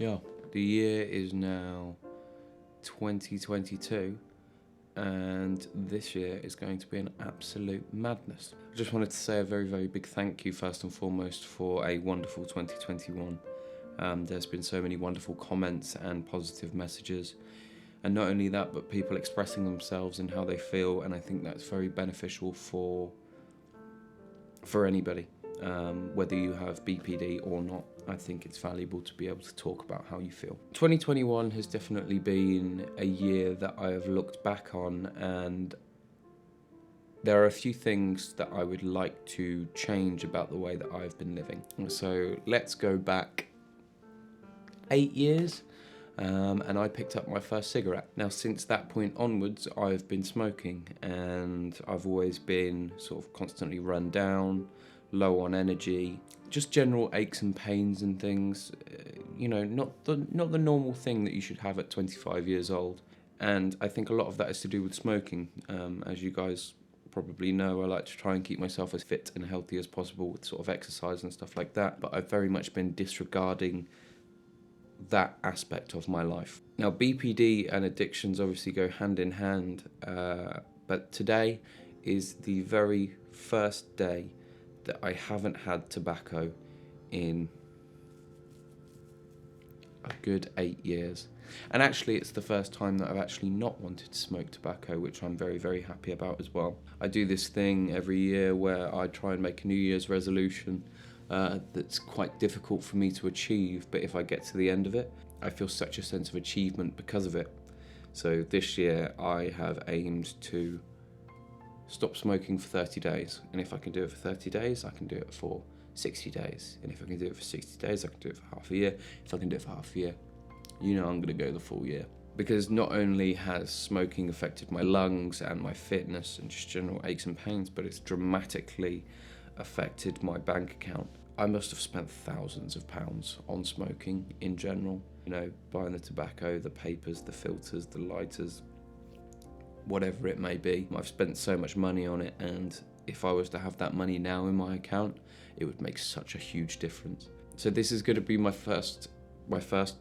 Yeah, the year is now 2022, and this year is going to be an absolute madness. I just wanted to say a very, very big thank you first and foremost for a wonderful 2021. There's been so many wonderful comments and positive messages, and not only that, but people expressing themselves and how they feel, and I think that's very beneficial for anybody. Whether you have BPD or not, I think it's valuable to be able to talk about how you feel. 2021 has definitely been a year that I have looked back on, and there are a few things that I would like to change about the way that I've been living. So let's go back 8 years, and I picked up my first cigarette. Now, since that point onwards, I've been smoking, and I've always been sort of constantly run down, low on energy, just general aches and pains and things, not the normal thing that you should have at 25 years old. And I think a lot of that is to do with smoking. As you guys probably know, I like to try and keep myself as fit and healthy as possible with sort of exercise and stuff like that, but I've very much been disregarding that aspect of my life. Now, BPD and addictions obviously go hand in hand, but today is the very first day that I haven't had tobacco in a good 8 years. And actually, it's the first time that I've actually not wanted to smoke tobacco, which I'm very, very happy about as well. I do this thing every year where I try and make a New Year's resolution that's quite difficult for me to achieve, but if I get to the end of it, I feel such a sense of achievement because of it. So this year, I have aimed to stop smoking for 30 days. And if I can do it for 30 days, I can do it for 60 days. And if I can do it for 60 days, I can do it for half a year. If I can do it for half a year, I'm going to go the full year. Because not only has smoking affected my lungs and my fitness and just general aches and pains, but it's dramatically affected my bank account. I must have spent thousands of pounds on smoking in general. Buying the tobacco, the papers, the filters, the lighters, whatever it may be. I've spent so much money on it, and if I was to have that money now in my account, it would make such a huge difference. So this is going to be my first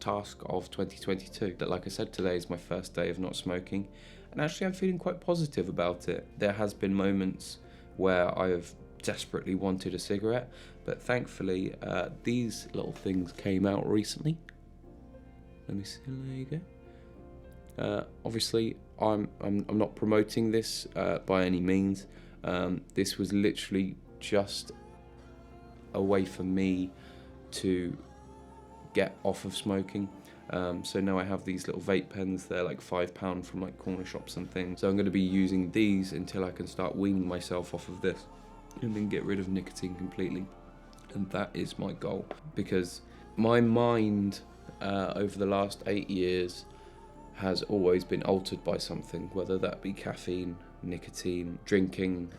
task of 2022. That, like I said, today is my first day of not smoking, and actually I'm feeling quite positive about it. There has been moments where I have desperately wanted a cigarette, but thankfully these little things came out recently. Let me see, there you go. Obviously, I'm not promoting this by any means. This was literally just a way for me to get off of smoking. So now I have these little vape pens. They're like £5 from like corner shops and things. So I'm going to be using these until I can start weaning myself off of this and then get rid of nicotine completely. And that is my goal, because my mind over the last 8 years has always been altered by something, whether that be caffeine, nicotine, drinking,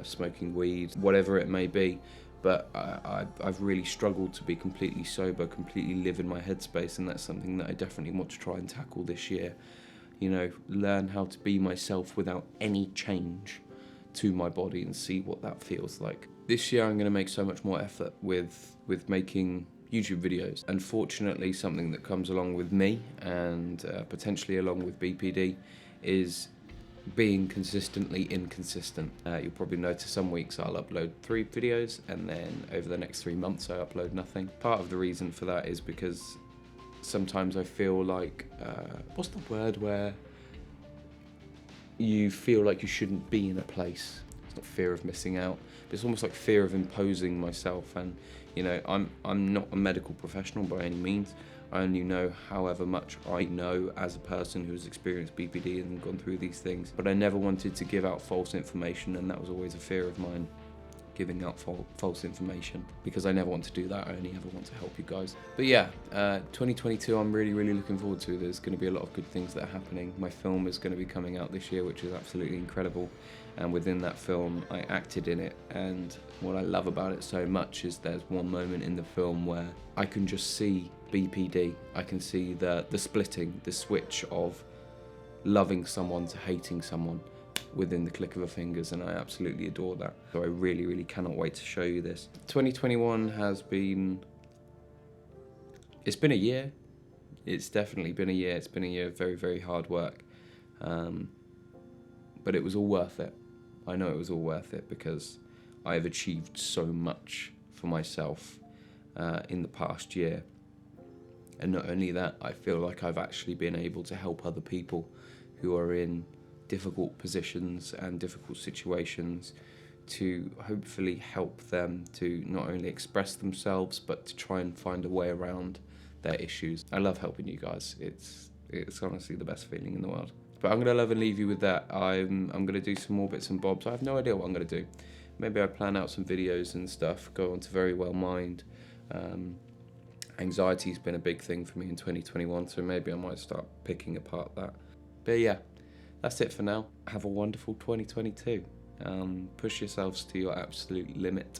smoking weed, whatever it may be. But I've really struggled to be completely sober, completely live in my headspace, and that's something that I definitely want to try and tackle this year. Learn how to be myself without any change to my body and see what that feels like. This year I'm going to make so much more effort with making YouTube videos. Unfortunately, something that comes along with me and potentially along with BPD is being consistently inconsistent. You'll probably notice some weeks I'll upload 3 videos, and then over the next 3 months I upload nothing. Part of the reason for that is because sometimes I feel like, what's the word where you feel like you shouldn't be in a place? It's not fear of missing out, but it's almost like fear of imposing myself. And I'm not a medical professional by any means. I only know however much I know as a person who's experienced BPD and gone through these things. But I never wanted to give out false information, and that was always a fear of mine, giving out false information, because I never want to do that. I only ever want to help you guys. But yeah, 2022 I'm really, really looking forward to. There's going to be a lot of good things that are happening. My film is going to be coming out this year, which is absolutely incredible. And within that film, I acted in it. And what I love about it so much is there's one moment in the film where I can just see BPD. I can see the splitting, the switch of loving someone to hating someone within the click of a fingers, and I absolutely adore that. So I really, really cannot wait to show you this. 2021 has been... It's been a year. It's definitely been a year. It's been a year of very, very hard work. But it was all worth it. I know it was all worth it because I have achieved so much for myself in the past year. And not only that, I feel like I've actually been able to help other people who are in difficult positions and difficult situations, to hopefully help them to not only express themselves but to try and find a way around their issues. I love helping you guys. It's honestly the best feeling in the world. But I'm gonna love and leave you with that. I'm gonna do some more bits and bobs. I have no idea what I'm gonna do. Maybe I plan out some videos and stuff, go on to Very Well Mind. Anxiety's been a big thing for me in 2021, so maybe I might start picking apart that. But yeah, that's it for now. Have a wonderful 2022. Push yourselves to your absolute limit.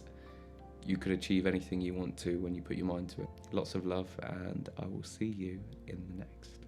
You could achieve anything you want to when you put your mind to it. Lots of love, and I will see you in the next.